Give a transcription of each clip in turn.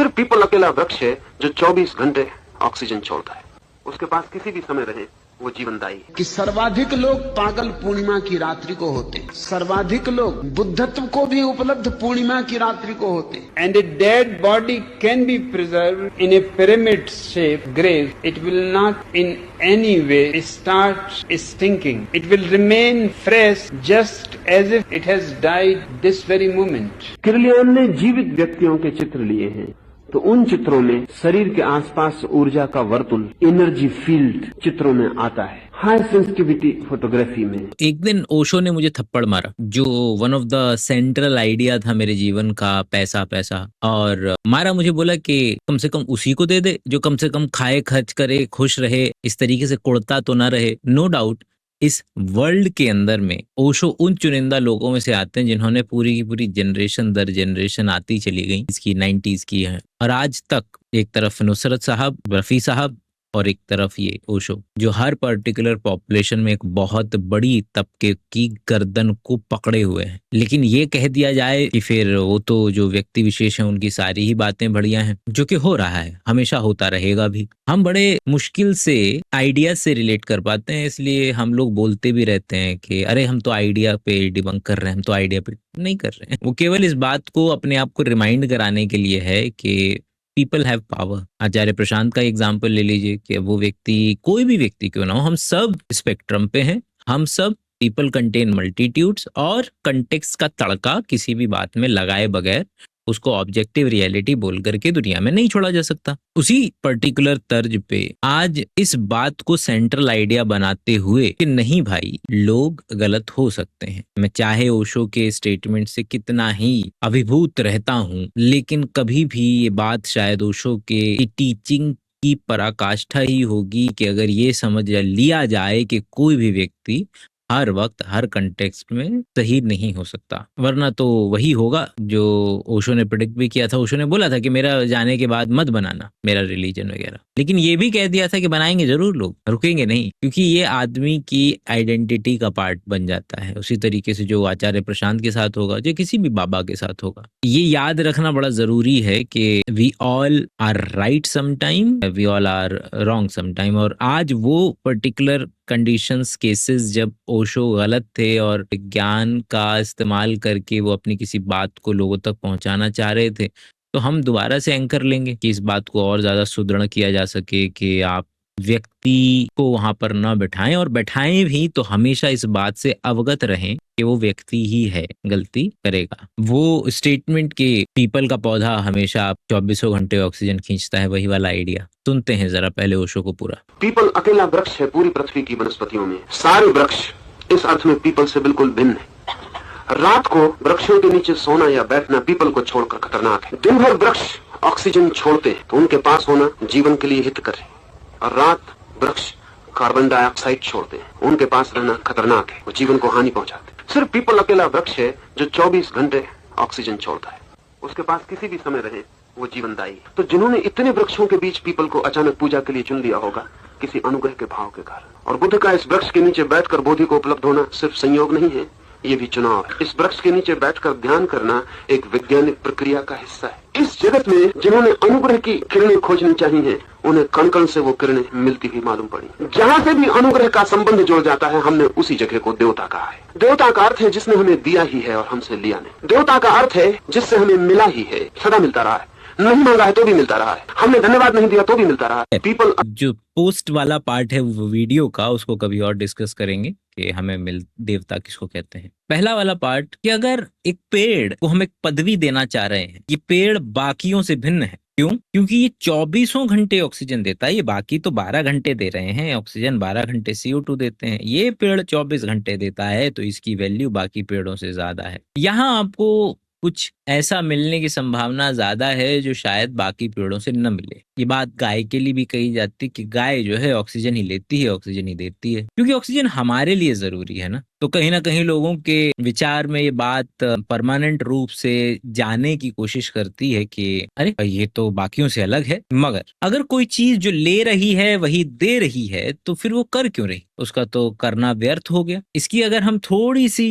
सिर्फ पीपल अकेला वृक्ष है जो 24 घंटे ऑक्सीजन छोड़ता है। उसके पास किसी भी समय रहे वो जीवनदायी है। कि सर्वाधिक लोग पागल पूर्णिमा की रात्रि को होते हैं, सर्वाधिक लोग बुद्धत्व को भी उपलब्ध पूर्णिमा की रात्रि को होते हैं। And a dead body can be preserved in a pyramid shaped grave. It will not in any way start stinking. It will remain fresh just as if it has died this very moment. Kirlian ने जीवित व्यक्तियों के चित्र लिए हैं, तो उन चित्रों में शरीर के आसपास ऊर्जा का वर्तुल, एनर्जी फील्ड चित्रों में आता है। हाई सेंसिटिविटी फोटोग्राफी में एक दिन ओशो ने मुझे थप्पड़ मारा, जो one of the central idea था मेरे जीवन का, पैसा पैसा, और मारा मुझे, बोला कि कम से कम उसी को दे दे जो कम से कम खाए, खर्च करे, खुश रहे, इस तरीके से कुड़ता तो ना रहे। नो डाउट इस वर्ल्ड के अंदर में ओशो उन चुनिंदा लोगों में से आते हैं जिन्होंने पूरी की पूरी जनरेशन दर जनरेशन आती चली गई, इसकी 90s की है, और आज तक एक तरफ नुसरत साहब, रफी साहब, और एक तरफ ये ओशो, जो हर पर्टिकुलर पॉपुलेशन में एक बहुत बड़ी तबके की गर्दन को पकड़े हुए हैं। लेकिन ये कह दिया जाए कि फिर वो तो जो व्यक्ति विशेष हैं उनकी सारी ही बातें बढ़िया हैं, जो कि हो रहा है, हमेशा होता रहेगा भी। हम बड़े मुश्किल से आइडिया से रिलेट कर पाते हैं, इसलिए हम लोग बोलते भी रहते हैं कि अरे हम तो आइडिया पे डिबंक कर रहे हैं, हम तो आइडिया पे नहीं कर रहे हैं। वो केवल इस बात को अपने आप को रिमाइंड कराने के लिए है कि पीपल हैव पावर। आचार्य प्रशांत का एग्जाम्पल ले लीजिए कि वो व्यक्ति, कोई भी व्यक्ति क्यों ना हो, हम सब स्पेक्ट्रम पे हैं, हम सब पीपल कंटेन मल्टीट्यूड्स, और कंटेक्स्ट का तड़का किसी भी बात में लगाए बगैर उसको ऑब्जेक्टिव रियलिटी बोल करके दुनिया में नहीं छोड़ा जा सकता। उसी पर्टिकुलर तर्ज पे आज इस बात को सेंट्रल आइडिया बनाते हुए कि नहीं भाई, लोग गलत हो सकते हैं। मैं चाहे ओशो के स्टेटमेंट से कितना ही अभिभूत रहता हूं, लेकिन कभी भी ये बात शायद ओशो के टीचिंग की पराकाष्ठा ही होगी कि अगर ये समझ लिया जाए कि कोई भी व्यक्ति हर वक्त हर कंटेक्स्ट में सही नहीं हो सकता, वरना तो वही होगा जो ओशो ने प्रेडिक्ट भी किया था। ओशो ने बोला था कि मेरा जाने के बाद मत बनाना मेरा रिलीजन वगैरह, लेकिन ये भी कह दिया था कि बनाएंगे जरूर, लोग रुकेंगे नहीं, क्योंकि ये आदमी की आइडेंटिटी का पार्ट बन जाता है। उसी तरीके से जो आचार्य प्रशांत के साथ होगा, जो किसी भी बाबा के साथ होगा, ये याद रखना बड़ा जरूरी है कि we all are right sometime, we all are wrong sometime. और आज वो पर्टिकुलर कंडीशंस, केसेस जब ओशो गलत थे और विज्ञान का इस्तेमाल करके वो अपनी किसी बात को लोगों तक पहुंचाना चाह रहे थे, तो हम दोबारा से एंकर लेंगे कि इस बात को और ज्यादा सुदृढ़ किया जा सके कि आप व्यक्ति को वहां पर न बैठाएं, और बैठाएं भी तो हमेशा इस बात से अवगत रहें कि वो व्यक्ति ही है, गलती करेगा। वो स्टेटमेंट के पीपल का पौधा हमेशा 24 घंटे ऑक्सीजन खींचता है, वही वाला आइडिया सुनते हैं जरा पहले ओशो को पूरा। पीपल अकेला वृक्ष है पूरी पृथ्वी की वनस्पतियों में। सारे वृक्ष इस अर्थ में पीपल से बिल्कुल भिन्न है। रात को वृक्षों के नीचे सोना या बैठना पीपल को छोड़कर खतरनाक है। दिन भर वृक्ष ऑक्सीजन छोड़ते हैं तो उनके पास होना जीवन के लिए हितकर है, और रात वृक्ष कार्बन डाइऑक्साइड छोड़ते हैं, उनके पास रहना खतरनाक है, वो जीवन को हानि पहुंचाते हैं। सिर्फ पीपल अकेला वृक्ष है जो 24 घंटे ऑक्सीजन छोड़ता है। उसके पास किसी भी समय रहे वो जीवनदायी है। तो जिन्होंने इतने वृक्षों के बीच पीपल को अचानक पूजा के लिए चुन लिया होगा, किसी अनुग्रह के भाव के कारण। और बुद्ध का इस वृक्ष के नीचे बैठकर बोधि को उपलब्ध होना सिर्फ संयोग नहीं है, ये भी चुनाव है। इस वृक्ष के नीचे बैठकर ध्यान करना एक वैज्ञानिक प्रक्रिया का हिस्सा है। इस जगत में जिन्होंने अनुग्रह की किरणें खोजनी चाहिए, उन्हें कण कण से वो किरणें मिलती हुई मालूम पड़ी। जहां से भी अनुग्रह का संबंध जुड़ जाता है, हमने उसी जगह को देवता कहा है। देवता का अर्थ है जिसने हमें दिया ही है और हमसे लिया नहीं। देवता का अर्थ है जिससे हमें मिला ही है, सदा मिलता रहा है, नहीं मांगा है तो भी मिलता रहा है, हमने धन्यवाद नहीं दिया तो भी मिलता रहा है। पीपल जो पोस्ट वाला पार्ट है वो वीडियो का, उसको कभी और डिस्कस करेंगे कि हमें मिल देवता किसको कहते हैं। पहला वाला पार्ट कि अगर एक पेड़ को हम एक पदवी देना चाह रहे हैं, ये पेड़ बाकियों से भिन्न है। क्यों? क्योंकि ये 24 घंटे ऑक्सीजन देता है। ये बाकी तो 12 घंटे दे रहे हैं ऑक्सीजन, 12 घंटे CO2 देते हैं। ये पेड़ 24 घंटे देता है, तो इसकी वैल्यू बाकी पेड़ों से ज्यादा है। यहाँ आपको कुछ ऐसा मिलने की संभावना ज्यादा है जो शायद बाकी पेड़ों से न मिले। ये बात गाय के लिए भी कही जाती है कि गाय जो है ऑक्सीजन ही लेती है, ऑक्सीजन ही देती है, क्योंकि ऑक्सीजन हमारे लिए जरूरी है ना। तो कहीं ना कहीं लोगों के विचार में ये बात परमानेंट रूप से जाने की कोशिश करती है कि अरे ये तो बाकियों से अलग है। मगर अगर कोई चीज जो ले रही है वही दे रही है तो फिर वो कर क्यों रही, उसका तो करना व्यर्थ हो गया। इसकी अगर हम थोड़ी सी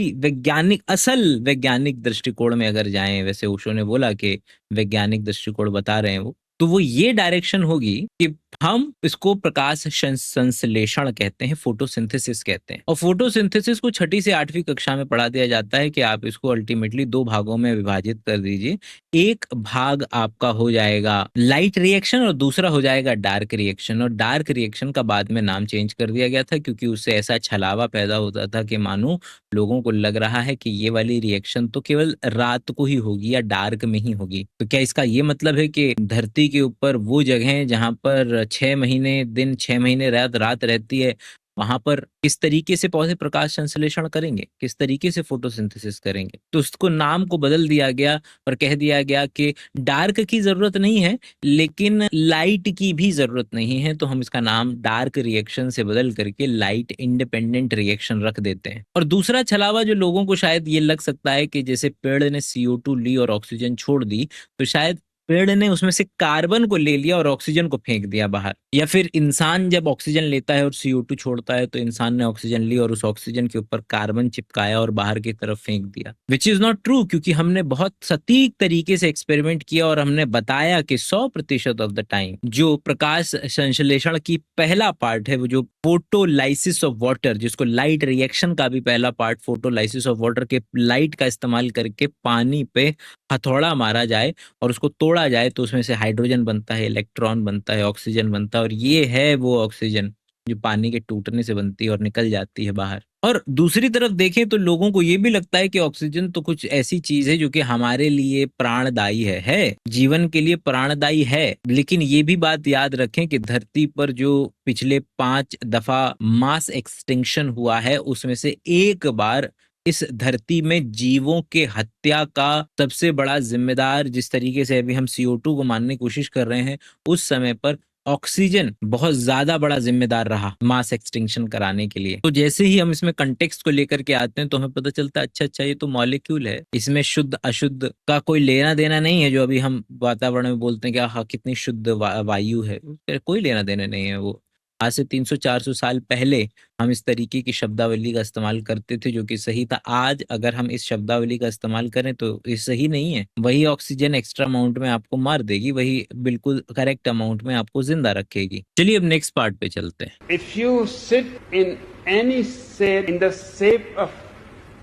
असल वैज्ञानिक दृष्टिकोण में अगर जाएं, वैसे ओशो ने बोला कि वैज्ञानिक दृष्टिकोण बता रहे हैं वो, तो वो ये डायरेक्शन होगी कि हम इसको प्रकाश संश्लेषण कहते हैं, फोटोसिंथेसिस कहते हैं। और फोटोसिंथेसिस को 6ठी से 8वीं कक्षा में पढ़ा दिया जाता है कि आप इसको अल्टीमेटली 2 भागों में विभाजित कर दीजिए। एक भाग आपका हो जाएगा लाइट रिएक्शन और दूसरा हो जाएगा डार्क रिएक्शन। और डार्क रिएक्शन का बाद में नाम चेंज कर दिया गया था क्योंकि उससे ऐसा छलावा पैदा होता था कि मानो लोगों को लग रहा है कि ये वाली रिएक्शन तो केवल रात को ही होगी या डार्क में ही होगी। तो क्या इसका ये मतलब है कि धरती के ऊपर वो जगह जहां पर 6 महीने दिन 6 महीने रात रहती है, वहां पर किस तरीके से पौधे प्रकाश संश्लेषण करेंगे, किस तरीके से फोटोसिंथेसिस करेंगे? तो उसको नाम को बदल दिया गया और कह दिया गया कि डार्क की जरूरत नहीं है लेकिन लाइट की भी जरूरत नहीं है, तो हम इसका नाम डार्क रिएक्शन से बदल करके लाइट इंडिपेंडेंट रिएक्शन रख देते हैं। और दूसरा छलावा जो लोगों को शायद ये लग सकता है कि जैसे पेड़ ने CO2 ली और ऑक्सीजन छोड़ दी, तो शायद पेड़ ने उसमें से कार्बन को ले लिया और ऑक्सीजन को फेंक दिया बाहर। या फिर इंसान जब ऑक्सीजन लेता है और CO2 छोड़ता है तो इंसान ने ऑक्सीजन ली और उस ऑक्सीजन के ऊपर कार्बन चिपकाया और बाहर की तरफ फेंक दिया। विच इज नॉट ट्रू, क्योंकि हमने बहुत सटीक तरीके से एक्सपेरिमेंट किया और हमने बताया कि 100% ऑफ द टाइम जो प्रकाश संश्लेषण की पहला पार्ट है, वो जो फोटोलाइसिस ऑफ वाटर, जिसको लाइट रिएक्शन का भी पहला पार्ट फोटोलाइसिस ऑफ वाटर के लाइट का इस्तेमाल करके पानी पे हथौड़ा मारा जाए और उसको तोड़ा जाए तो उसमें से हाइड्रोजन बनता है, इलेक्ट्रॉन बनता है, ऑक्सीजन बनता है। और ये है वो ऑक्सीजन जो पानी के टूटने से बनती है और निकल जाती है बाहर। और दूसरी तरफ देखें तो लोगों को ये भी लगता है कि ऑक्सीजन तो कुछ ऐसी चीज है जो कि हमारे लिए प्राणदायी है, जीवन के लिए प्राणदायी है। लेकिन ये भी बात याद रखें कि धरती पर जो पिछले 5 दफा मास एक्सटिंक्शन हुआ है उसमें से एक बार इस धरती में जीवों के हत्या का सबसे बड़ा जिम्मेदार, जिस तरीके से अभी हम CO2 को मानने की कोशिश कर रहे हैं, उस समय पर ऑक्सीजन बहुत ज्यादा बड़ा जिम्मेदार रहा मास एक्सटिंक्शन कराने के लिए। तो जैसे ही हम इसमें कंटेक्स्ट को लेकर के आते हैं तो हमें पता चलता है अच्छा ये तो मॉलिक्यूल है, इसमें शुद्ध अशुद्ध का कोई लेना देना नहीं है। जो अभी हम वातावरण में बोलते हैं कि हाँ कितनी शुद्ध वायु है, कोई लेना देना नहीं है। वो आज से 300-400 साल पहले हम इस तरीके की शब्दावली का इस्तेमाल करते थे जो कि सही था। आज अगर हम इस शब्दावली का इस्तेमाल करें तो ये सही नहीं है। वही ऑक्सीजन एक्स्ट्रा अमाउंट में आपको मार देगी, वही बिल्कुल करेक्ट अमाउंट में आपको जिंदा रखेगी। चलिए अब नेक्स्ट पार्ट पे चलते हैं। If you sit in any shape, in the shape of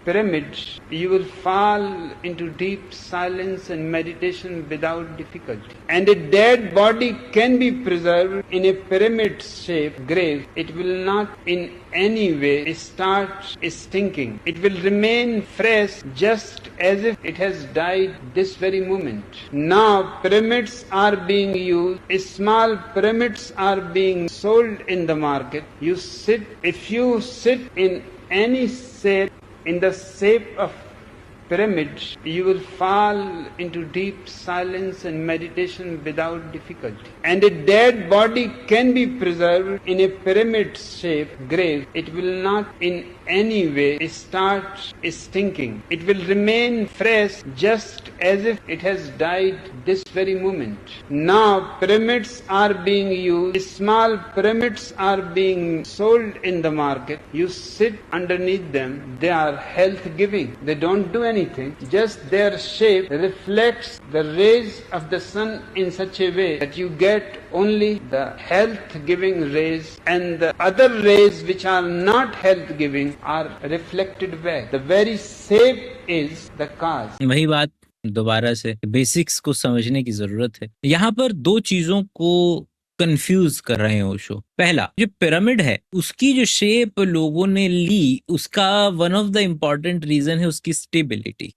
pyramid, you will fall into deep silence and meditation without difficulty. And a dead body can be preserved in a pyramid shaped grave. It will not in any way start stinking. It will remain fresh just as if it has died this very moment. Now pyramids are being used. Small pyramids are being sold in the market. If you sit in any shape, in the shape of pyramid, you will fall into deep silence and meditation without difficulty. And a dead body can be preserved in a pyramid shaped grave. It will not in any way start stinking. It will remain fresh just as if it has died this very moment. Now pyramids are being used. Small pyramids are being sold in the market. You sit underneath them. They are health giving. They don't do anything. Just their shape reflects the rays of the sun in such a way that you get only the health giving rays, and the other rays which are not health giving are reflected back. The very shape is the cause. वही बात दोबारा से basics को समझने की जरूरत है। यहाँ पर 2 चीजों को कंफ्यूज कर रहे हैं ओशो। पहला, जो पिरामिड है उसकी जो शेप लोगों ने ली, उसका one of the important reason है उसकी स्टेबिलिटी।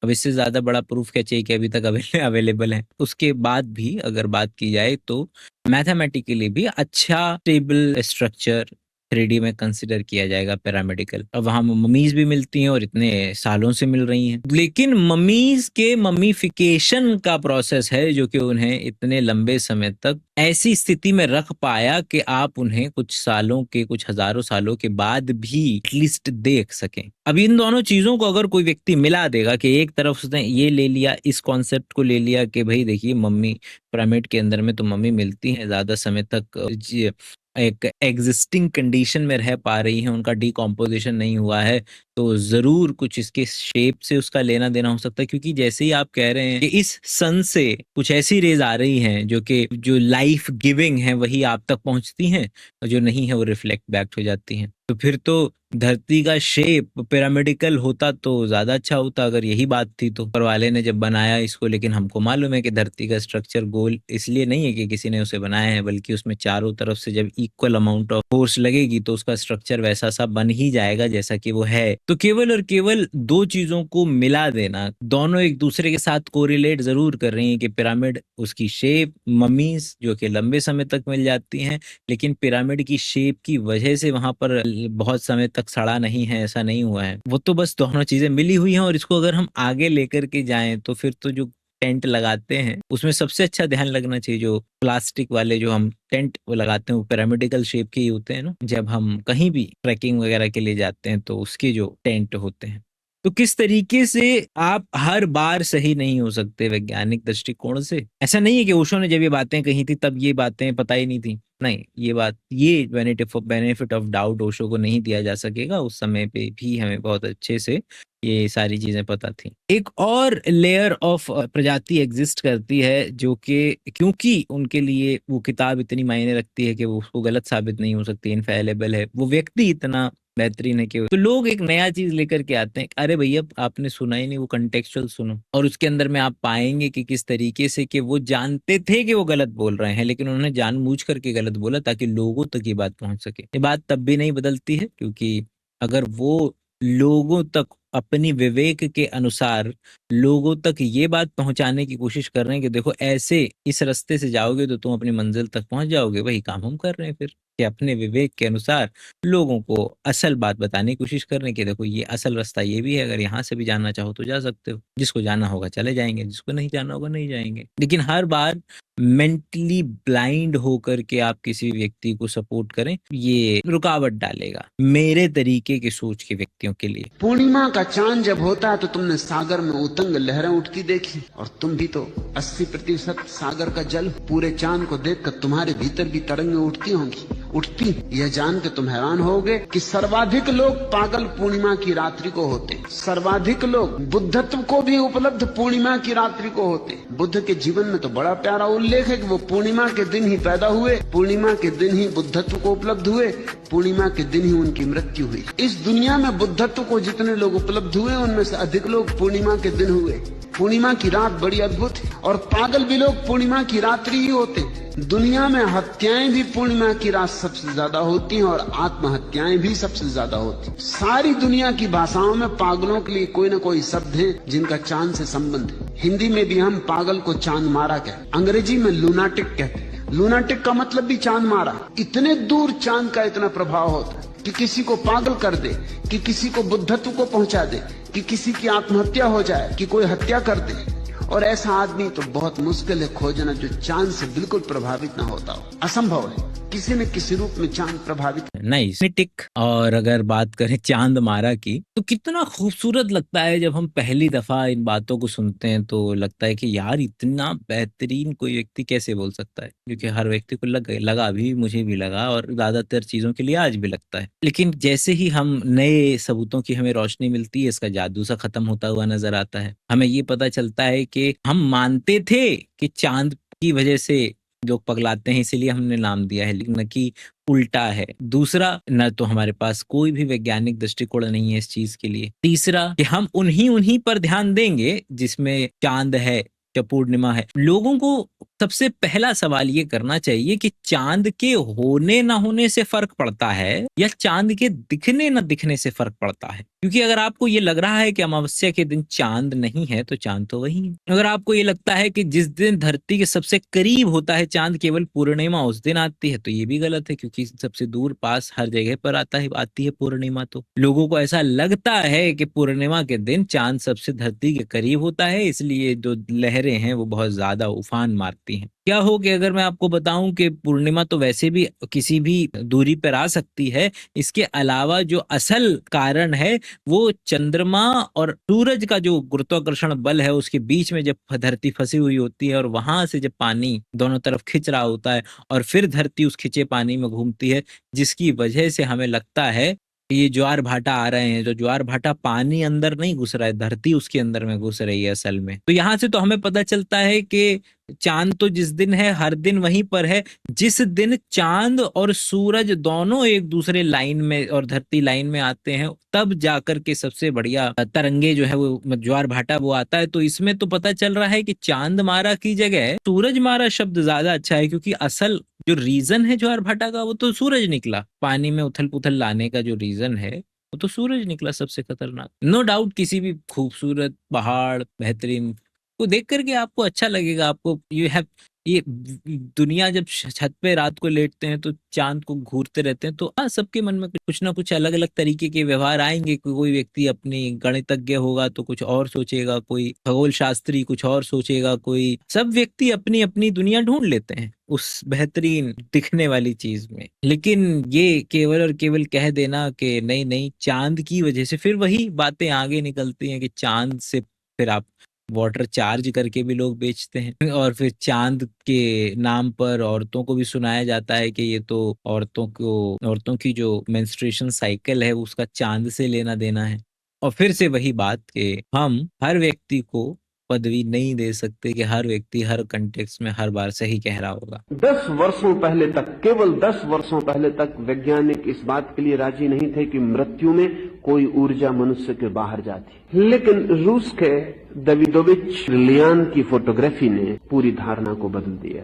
अब इससे ज्यादा बड़ा प्रूफ क्या चाहिए कि अभी तक अवेलेबल है। उसके बाद भी अगर बात की जाए तो मैथमेटिकली भी अच्छा स्टेबल स्ट्रक्चर 3D में कंसिडर किया जाएगा पैरामेडिकल। अब वहाँ मम्मीज भी मिलती हैं और इतने सालों से मिल रही हैं, लेकिन मम्मीज के मम्मीफिकेशन का प्रोसेस है जो कि उन्हें इतने लंबे समय तक ऐसी स्थिति में रख पाया कि आप उन्हें कुछ सालों के, कुछ हजारों सालों के बाद भी एटलीस्ट देख सकें। अब इन दोनों चीजों को अगर कोई व्यक्ति मिला देगा कि एक तरफ उसने ये ले लिया, इस कॉन्सेप्ट को ले लिया कि भाई देखिए मम्मी, पिरामिड के अंदर में तो मम्मी मिलती है, ज्यादा समय तक एक एग्जिस्टिंग कंडीशन में रह पा रही हैं, उनका डिकम्पोजिशन नहीं हुआ है, तो जरूर कुछ इसके शेप से उसका लेना देना हो सकता है। क्योंकि जैसे ही आप कह रहे हैं कि इस सन से कुछ ऐसी रेज आ रही हैं जो कि जो लाइफ गिविंग है वही आप तक पहुंचती हैं, और जो नहीं है वो रिफ्लेक्ट बैक हो जाती हैं। तो फिर तो धरती का शेप पिरामिडिकल होता तो ज्यादा अच्छा होता अगर यही बात थी तो। ऊपर वाले ने जब बनाया इसको, लेकिन हमको मालूम है कि धरती का स्ट्रक्चर गोल इसलिए नहीं है कि किसी ने उसे बनाया है, बल्कि उसमें चारों तरफ से जब इक्वल अमाउंट ऑफ फोर्स लगेगी तो उसका स्ट्रक्चर वैसा सा बन ही जाएगा जैसा कि वो है। तो केवल और केवल दो चीजों को मिला देना, दोनों एक दूसरे के साथ कोरिलेट जरूर कर रही हैं कि पिरामिड, उसकी शेप, मम्मीज जो कि लंबे समय तक मिल जाती हैं, लेकिन पिरामिड की शेप की वजह से वहां पर बहुत समय तक सड़ा नहीं है, ऐसा नहीं हुआ है। वो तो बस दोनों चीजें मिली हुई हैं। और इसको अगर हम आगे लेकर के जाएं तो फिर तो जो टेंट लगाते हैं उसमें सबसे अच्छा ध्यान लगना चाहिए, जो प्लास्टिक वाले जो हम टेंट वो लगाते हैं वो पिरामिडिकल शेप के ही होते हैं ना। जब हम कहीं भी ट्रैकिंग वगैरह के लिए जाते हैं तो उसके जो टेंट होते हैं, तो किस तरीके से आप हर बार सही नहीं हो सकते वैज्ञानिक दृष्टिकोण से। ऐसा नहीं है कि ओशो ने जब ये बातें कही थी तब ये बातें पता ही नहीं थी, नहीं, ये बेनिफिट ऑफ डाउट ओशो को नहीं दिया जा सकेगा। उस समय पे भी हमें बहुत अच्छे से ये सारी चीजें पता थी। एक और लेयर ऑफ प्रजाति एग्जिस्ट करती है जो कि क्योंकि उनके लिए वो किताब इतनी मायने रखती है कि वो उसको गलत साबित नहीं हो सकती, इनफेलेबल है, वो व्यक्ति इतना बेहतरीन है कि तो लोग एक नया चीज लेकर के आते हैं, अरे भैया आपने सुना ही नहीं, वो कंटेक्चुअल सुनो। और उसके अंदर में आप पाएंगे कि किस तरीके से कि वो जानते थे कि वो गलत बोल रहे हैं, लेकिन उन्होंने जानबूझ करके गलत बोला ताकि लोगों तक ये बात पहुंच सके। ये बात तब भी नहीं बदलती है, क्योंकि अगर वो लोगों तक अपनी विवेक के अनुसार लोगों तक ये बात पहुंचाने की कोशिश कर रहे हैं कि देखो ऐसे इस रास्ते से जाओगे तो तुम अपनी मंजिल तक पहुंच जाओगे, वही काम हम कर रहे हैं फिर, कि अपने विवेक के अनुसार लोगों को असल बात बताने की कोशिश कर रहे हैं कि देखो ये असल रास्ता ये भी है, अगर यहाँ से भी जाना चाहो तो जा सकते हो, जिसको जाना होगा चले जाएंगे, जिसको नहीं जाना होगा नहीं जाएंगे। लेकिन हर बार मेंटली ब्लाइंड होकर के आप किसी व्यक्ति को सपोर्ट करें, ये रुकावट डालेगा मेरे तरीके की सोच के व्यक्तियों के लिए। पूर्णिमा का चांद जब होता है तो तुमने सागर में उतंग लहरें उठती देखी, और तुम भी तो 80% सागर का जल। पूरे चांद को देखकर तुम्हारे भीतर भी तरंगें उठती होंगी, उठती। यह जान के तुम हैरान होगे कि सर्वाधिक लोग पागल पूर्णिमा की रात्रि को होते, सर्वाधिक लोग बुद्धत्व को भी उपलब्ध पूर्णिमा की रात्रि को होते। बुद्ध के जीवन में तो बड़ा प्यारा उल्लेख है कि वो पूर्णिमा के दिन ही पैदा हुए, पूर्णिमा के दिन ही बुद्धत्व को उपलब्ध हुए, पूर्णिमा के दिन ही उनकी मृत्यु हुई। इस दुनिया में बुद्धत्व को जितने लोग उपलब्ध हुए उनमें से अधिक लोग पूर्णिमा के दिन हुए। पूर्णिमा की रात बड़ी अद्भुत है, और पागल भी लोग पूर्णिमा की रात्रि ही होते। दुनिया में हत्याएं भी पूर्णिमा की रात सबसे ज्यादा होती हैं, और आत्महत्याएं भी सबसे ज्यादा होती हैं। सारी दुनिया की भाषाओं में पागलों के लिए कोई न कोई शब्द है जिनका चांद से संबंध है। हिंदी में भी हम पागल को चांद मारा कहते हैं, अंग्रेजी में लूनाटिक कहते हैं। लूनाटिक का मतलब भी चांद मारा। इतने दूर चांद का इतना प्रभाव होता है कि किसी को पागल कर दे, कि किसी को बुद्धत्व को पहुंचा दे, कि किसी की आत्महत्या हो जाए, कि कोई हत्या कर दे। और ऐसा आदमी तो बहुत मुश्किल है खोजना जो चांद से बिल्कुल प्रभावित ना होता हो। असंभव है, किसी न किसी रूप में चांद प्रभावित नाइस टिक। और अगर बात करें चांद मारा की, तो कितना खूबसूरत लगता है जब हम पहली दफा इन बातों को सुनते हैं, तो लगता है कि यार इतना बेहतरीन कोई व्यक्ति कैसे बोल सकता है, क्योंकि हर व्यक्ति को लगा भी, मुझे भी लगा, और ज्यादातर चीजों के लिए आज भी लगता है। लेकिन जैसे ही हम नए सबूतों की हमें रोशनी मिलती है, इसका जादू सा खत्म होता हुआ नजर आता है। हमें ये पता चलता है कि हम मानते थे कि चांद की वजह से लोग पगलाते हैं इसीलिए हमने नाम दिया है, लेकिन न कि उल्टा है। दूसरा, न तो हमारे पास कोई भी वैज्ञानिक दृष्टिकोण नहीं है इस चीज के लिए। तीसरा, कि हम उन्हीं पर ध्यान देंगे जिसमें चांद है या पूर्णिमा है। लोगों को सबसे पहला सवाल ये करना चाहिए कि चांद के होने ना होने से फर्क पड़ता है या चांद के दिखने ना दिखने से फर्क पड़ता है। क्योंकि अगर आपको ये लग रहा है कि अमावस्या के दिन चांद नहीं है तो चांद तो वही है। अगर आपको ये लगता है कि जिस दिन धरती के सबसे करीब होता है चांद केवल पूर्णिमा उस दिन आती है तो ये भी गलत है, क्योंकि सबसे दूर पास हर जगह पर आती है पूर्णिमा। तो लोगों को ऐसा लगता है कि पूर्णिमा के दिन चांद सबसे धरती के करीब होता है, इसलिए जो लहरें हैं वो बहुत ज्यादा उफान मारती हैं। क्या हो कि अगर मैं आपको बताऊं कि पूर्णिमा तो वैसे भी किसी भी दूरी पर आ सकती है, इसके अलावा जो असल कारण है वो चंद्रमा और सूरज का जो गुरुत्वाकर्षण बल है उसके बीच में जब धरती फंसी हुई होती है और वहां से जब पानी दोनों तरफ खिंच रहा होता है और फिर धरती उस खिंचे पानी में घूमती है, जिसकी वजह से हमें लगता है कि ये ज्वार भाटा आ रहे हैं। जो ज्वार भाटा पानी अंदर नहीं घुस रहा है, धरती उसके अंदर में घुस रही है असल में। तो यहाँ से तो हमें पता चलता है कि चांद तो जिस दिन है हर दिन वहीं पर है। जिस दिन चांद और सूरज दोनों एक दूसरे लाइन में और धरती लाइन में आते हैं तब जाकर के सबसे बढ़िया तरंगे जो है वो ज्वार भाटा वो आता है। तो इसमें तो पता चल रहा है कि चांद मारा की जगह सूरज मारा शब्द ज्यादा अच्छा है, क्योंकि असल जो रीजन है ज्वार भाटा का वो तो सूरज निकला। पानी में उथल पुथल लाने का जो रीजन है वो तो सूरज निकला सबसे खतरनाक। नो डाउट किसी भी खूबसूरत पहाड़ बेहतरीन को देख करके आपको अच्छा लगेगा। आपको यू हैव ये दुनिया जब छत पे रात को लेटते हैं तो चांद को घूरते रहते हैं तो सबके मन में कुछ ना कुछ अलग अलग तरीके के व्यवहार आएंगे। कोई व्यक्ति अपनी गणितज्ञ होगा तो कुछ और सोचेगा, कोई खगोल शास्त्री कुछ और सोचेगा, कोई सब व्यक्ति अपनी अपनी दुनिया ढूंढ लेते हैं उस बेहतरीन दिखने वाली चीज में। लेकिन ये केवल और केवल कह देना कि नहीं नहीं चांद की वजह से, फिर वही बातें आगे निकलती हैं कि चांद से फिर आप वाटर चार्ज करके भी लोग बेचते हैं और फिर चांद के नाम पर औरतों को भी सुनाया जाता है कि ये तो औरतों की जो मेंस्ट्रुएशन साइकिल है उसका चांद से लेना देना है। और फिर से वही बात कि हम हर व्यक्ति को पदवी नहीं दे सकते कि हर व्यक्ति हर कंटेक्स्ट में हर बार सही कह रहा होगा। 10 वर्षों पहले तक, केवल 10 वर्षों पहले तक वैज्ञानिक इस बात के लिए राजी नहीं थे कि मृत्यु में कोई ऊर्जा मनुष्य के बाहर जाती। लेकिन रूस के दाविदोविच किर्लियान की फोटोग्राफी ने पूरी धारणा को बदल दिया।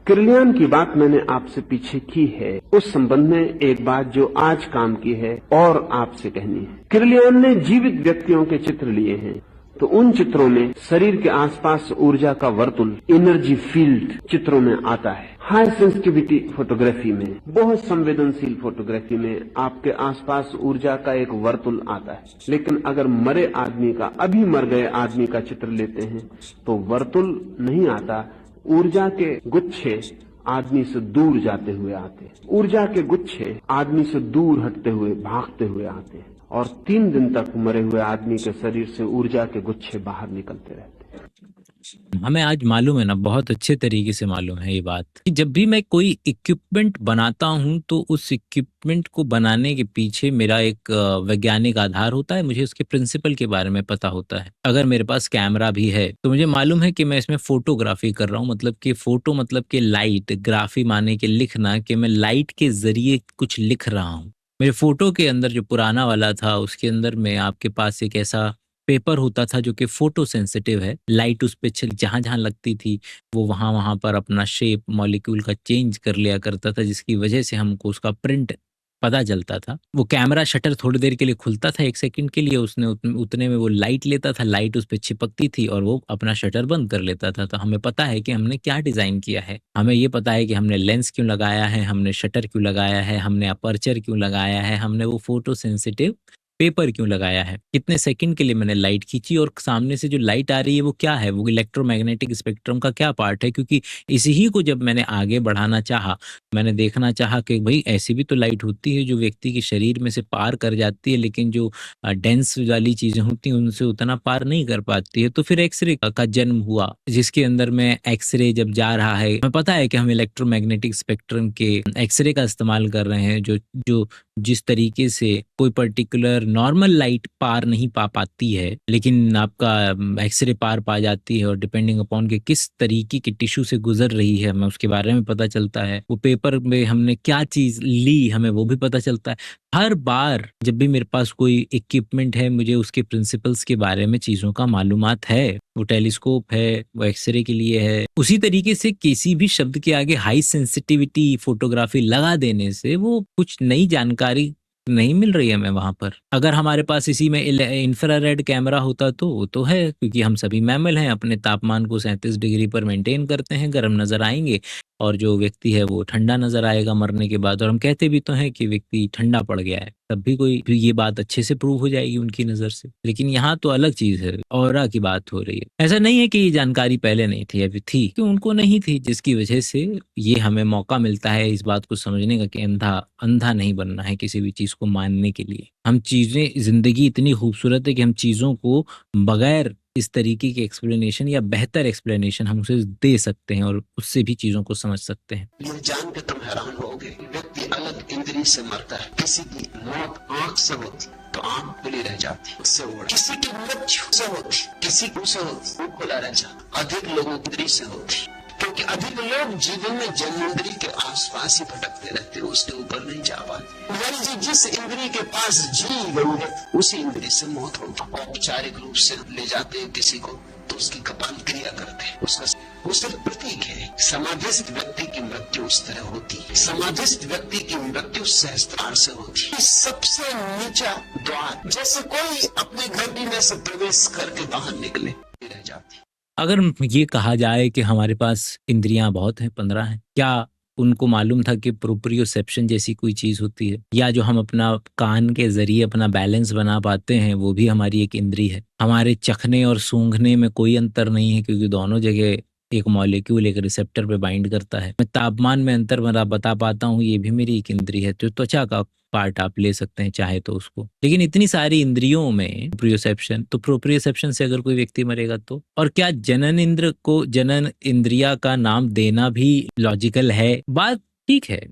किर्लियान की बात मैंने आपसे पीछे की है, उस संबंध में एक बात जो आज काम की है और आपसे कहनी है। किर्लियान ने जीवित व्यक्तियों के चित्र लिए हैं तो उन चित्रों में शरीर के आसपास ऊर्जा का वर्तुल, एनर्जी फील्ड चित्रों में आता है। हाई सेंसिटिविटी फोटोग्राफी में, बहुत संवेदनशील फोटोग्राफी में आपके आसपास ऊर्जा का एक वर्तुल आता है। लेकिन अगर मरे आदमी का, अभी मर गए आदमी का चित्र लेते हैं तो वर्तुल नहीं आता, ऊर्जा के गुच्छे आदमी से दूर जाते हुए आते, ऊर्जा के गुच्छे आदमी से दूर हटते हुए भागते हुए आते हैं और 3 दिन तक मरे हुए आदमी के शरीर से ऊर्जा के गुच्छे बाहर निकलते रहते हैं। हमें आज मालूम है ना, बहुत अच्छे तरीके से मालूम है ये बात कि जब भी मैं कोई इक्विपमेंट बनाता हूं तो उस इक्विपमेंट को बनाने के पीछे मेरा एक वैज्ञानिक आधार होता है। मुझे उसके प्रिंसिपल के बारे में पता होता है। अगर मेरे पास कैमरा भी है तो मुझे मालूम है कि मैं इसमें फोटोग्राफी कर रहा हूँ, मतलब कि फोटो मतलब कि लाइट, ग्राफी माने कि लिखना, कि मैं लाइट के जरिए कुछ लिख रहा हूँ। मेरे फोटो के अंदर जो पुराना वाला था उसके अंदर में आपके पास एक ऐसा पेपर होता था जो कि फोटो सेंसिटिव है। लाइट उस पे जहां जहां लगती थी वो वहां वहां पर अपना शेप मॉलिक्यूल का चेंज कर लिया करता था, जिसकी वजह से हमको उसका प्रिंट पता चलता था। वो कैमरा शटर थोड़ी देर के लिए खुलता था, 1 सेकंड के लिए, उसने उतने में वो लाइट लेता था, लाइट उस पर चिपकती थी और वो अपना शटर बंद कर लेता था। तो हमें पता है कि हमने क्या डिजाइन किया है, हमें ये पता है कि हमने लेंस क्यों लगाया है, हमने शटर क्यों लगाया है, हमने अपर्चर क्यों लगाया है, हमने वो फोटो सेंसिटिव पेपर क्यों लगाया है, कितने सेकंड के लिए मैंने लाइट खींची और सामने से जो लाइट आ रही है वो क्या है, वो इलेक्ट्रोमैग्नेटिक स्पेक्ट्रम का क्या पार्ट है। क्योंकि इसी ही को जब मैंने आगे बढ़ाना चाहा, मैंने देखना चाहा कि भाई ऐसी भी तो लाइट होती है जो व्यक्ति के शरीर में से पार कर जाती है, लेकिन जो डेंस वाली चीजें होती हैं उनसे उतना पार नहीं कर पाती है। तो फिर एक्सरे का जन्म हुआ, जिसके अंदर में एक्सरे जब जा रहा है, हमें पता है कि हम इलेक्ट्रोमैग्नेटिक स्पेक्ट्रम के एक्सरे का इस्तेमाल कर रहे हैं, जो जिस तरीके से कोई पर्टिकुलर अगर नॉर्मल लाइट पार नहीं पा पाती है लेकिन आपका एक्सरे पार पा जाती है, और डिपेंडिंग अपॉन के किस तरीके के टिश्यू से गुजर रही है हमें उसके बारे में पता चलता है। वो पेपर में हमने क्या चीज ली हमें वो भी पता चलता है। हर बार जब भी मेरे पास कोई इक्विपमेंट है मुझे उसके प्रिंसिपल्स के बारे में चीजों का मालूमात है। वो टेलीस्कोप है, वो एक्सरे के लिए है। उसी तरीके से किसी भी शब्द के आगे हाई सेंसिटिविटी फोटोग्राफी लगा देने से वो कुछ नई जानकारी नहीं मिल रही है हमें वहां पर। अगर हमारे पास इसी में इंफ्रारेड कैमरा होता तो वो तो है, क्योंकि हम सभी मैमल हैं, अपने तापमान को 37 डिग्री पर मेंटेन करते हैं, गर्म नजर आएंगे और जो व्यक्ति है वो ठंडा नजर आएगा मरने के बाद। और हम कहते भी तो हैं कि व्यक्ति ठंडा पड़ गया है, तब भी कोई भी ये बात अच्छे से प्रूव हो जाएगी उनकी नजर से। लेकिन यहाँ तो अलग चीज है, ऑरा की बात हो रही है। ऐसा नहीं है कि ये जानकारी पहले नहीं थी, अभी थी कि उनको नहीं थी, जिसकी वजह से ये हमें मौका मिलता है इस बात को समझने का कि अंधा नहीं बनना है किसी भी चीज को मानने के लिए। हम चीजें, जिंदगी इतनी खूबसूरत है कि हम चीजों को बगैर इस तरीके की एक्सप्लेनेशन या बेहतर एक्सप्लेनेशन हम उसे दे सकते हैं और उससे भी चीजों को समझ सकते हैं। ये जान के तुम हैरान होगे, व्यक्ति अलग इंद्रिय से मरता है। किसी की मौत आंख से होती तो आंख खुली रह जाती, उससे उड़। किसी की मृत्यु से होती, किसी को से होती, वो खुला रह जाता। अधिक लोगों की इंद्रिय से होती, क्योंकि अधिक लोग जीवन में जन्मेंद्रिय के आसपास ही भटकते रहते हैं, उसके ऊपर नहीं जा पाते। यानी जिस इंद्रिय के पास जी गई है उसी इंद्रिय से मौत होगी। औपचारिक रूप से ले जाते हैं किसी को तो उसकी कपाल क्रिया करते हैं, उसका वो सिर्फ प्रतीक है। समाधिस्थ व्यक्ति की मृत्यु उस तरह होती है। समाधिस्थ व्यक्ति की मृत्यु सहस्त्रार से होती है। सबसे नीचा द्वार, जैसे कोई अपने घंटी में से प्रवेश करके बाहर निकले रह जाती। अगर ये कहा जाए कि हमारे पास इंद्रियां बहुत हैं, 15 हैं, क्या उनको मालूम था कि प्रोप्रियोसेप्शन जैसी कोई चीज होती है, या जो हम अपना कान के जरिए अपना बैलेंस बना पाते हैं वो भी हमारी एक इंद्री है। हमारे चखने और सूंघने में कोई अंतर नहीं है, क्योंकि दोनों जगह एक मॉलिक्यूल एक रिसेप्टर पे बाइंड करता है। मैं तापमान में अंतर बता पाता हूँ, ये भी मेरी एक इंद्री है। तो त्वचा का पार्ट आप ले सकते हैं चाहे तो उसको। लेकिन इतनी सारी इंद्रियों में प्रोप्रियोसेप्शन से अगर कोई व्यक्ति मरेगा तो, और क्या जनन इंद्र को जनन इंद्रिया का नाम देना भी लॉजिकल है? बात ठीक है,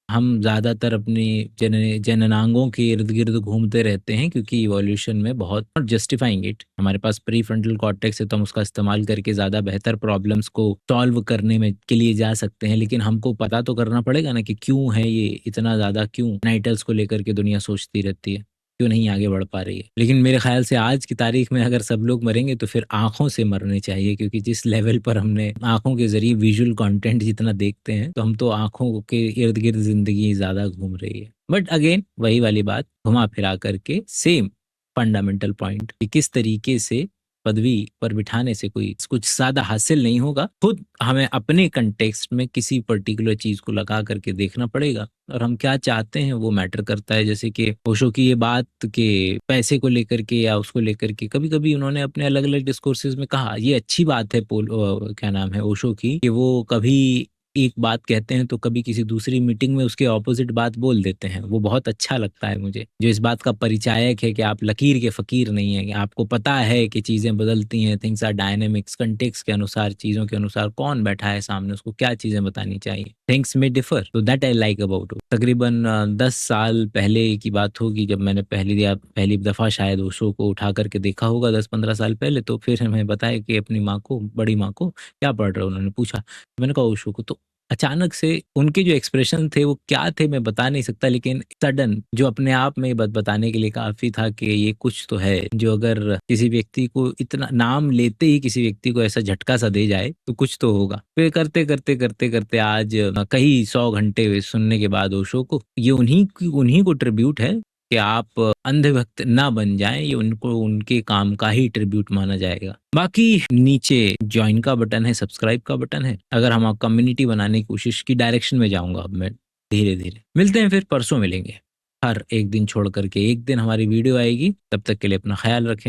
हम ज्यादातर अपने जननांगों के इर्द गिर्द घूमते रहते हैं क्योंकि इवोल्यूशन में बहुत जस्टिफाइंग इट, हमारे पास प्री फ्रंटल कॉर्टेक्स है तो हम उसका इस्तेमाल करके ज्यादा बेहतर प्रॉब्लम्स को सॉल्व करने में के लिए जा सकते हैं। लेकिन हमको पता तो करना पड़ेगा ना कि क्यों है ये इतना ज्यादा, क्यों नाइटल्स को लेकर के दुनिया सोचती रहती है, क्यों नहीं आगे बढ़ पा रही है। लेकिन मेरे ख्याल से आज की तारीख में अगर सब लोग मरेंगे तो फिर आंखों से मरने चाहिए, क्योंकि जिस लेवल पर हमने आंखों के जरिए विजुअल कंटेंट जितना देखते हैं तो हम तो आंखों के इर्द गिर्द जिंदगी ज्यादा घूम रही है। बट अगेन वही वाली बात घुमा फिरा करके सेम फंडामेंटल पॉइंट कि किस तरीके से पदवी पर बिठाने से कोई कुछ ज्यादा हासिल नहीं होगा। खुद हमें अपने कंटेक्स्ट में किसी पर्टिकुलर चीज को लगा करके देखना पड़ेगा और हम क्या चाहते हैं वो मैटर करता है। जैसे कि ओशो की ये बात के पैसे को लेकर के या उसको लेकर के कभी कभी उन्होंने अपने अलग अलग डिस्कोर्सेज में कहा, ये अच्छी बात है क्या नाम है ओशो की, कि वो कभी एक बात कहते हैं तो कभी किसी दूसरी मीटिंग में उसके ऑपोजिट बात बोल देते हैं। वो बहुत अच्छा लगता है मुझे, जो इस बात का परिचायक है कि आप लकीर के फकीर नहीं है, कि आपको पता है कि चीजें बदलती हैं, थिंग्स आर डायनेमिक्स, कंटेक्स्ट के अनुसार, चीजों के अनुसार कौन बैठा है सामने उसको क्या चीजें बतानी चाहिए, थिंग्स में डिफर। तो दैट आई लाइक अबाउट। तकरीबन 10 साल पहले की बात होगी जब मैंने पहली दफा शायद ओशो को उठा करके देखा होगा, 10-15 साल पहले। तो फिर हमें बताया कि अपनी माँ को, बड़ी माँ को क्या पढ़ रहे हो, उन्होंने पूछा, मैंने कहा ओशो को। तो अचानक से उनके जो एक्सप्रेशन थे वो क्या थे मैं बता नहीं सकता, लेकिन सडन जो अपने आप में बताने के लिए काफी था कि ये कुछ तो है जो अगर किसी व्यक्ति को इतना नाम लेते ही किसी व्यक्ति को ऐसा झटका सा दे जाए तो कुछ तो होगा। फिर करते करते करते करते आज कई 100 घंटे सुनने के बाद ओशो को, ये उन्हीं को ट्रिब्यूट है कि आप अंधभक्त ना बन जाएं, ये उनको उनके काम का ही ट्रिब्यूट माना जाएगा। बाकी नीचे ज्वाइन का बटन है, सब्सक्राइब का बटन है। अगर हम कम्युनिटी बनाने की कोशिश की डायरेक्शन में जाऊंगा अब मैं धीरे धीरे। मिलते हैं फिर, परसों मिलेंगे। हर एक दिन छोड़ करके एक दिन हमारी वीडियो आएगी। तब तक के लिए अपना ख्याल रखें।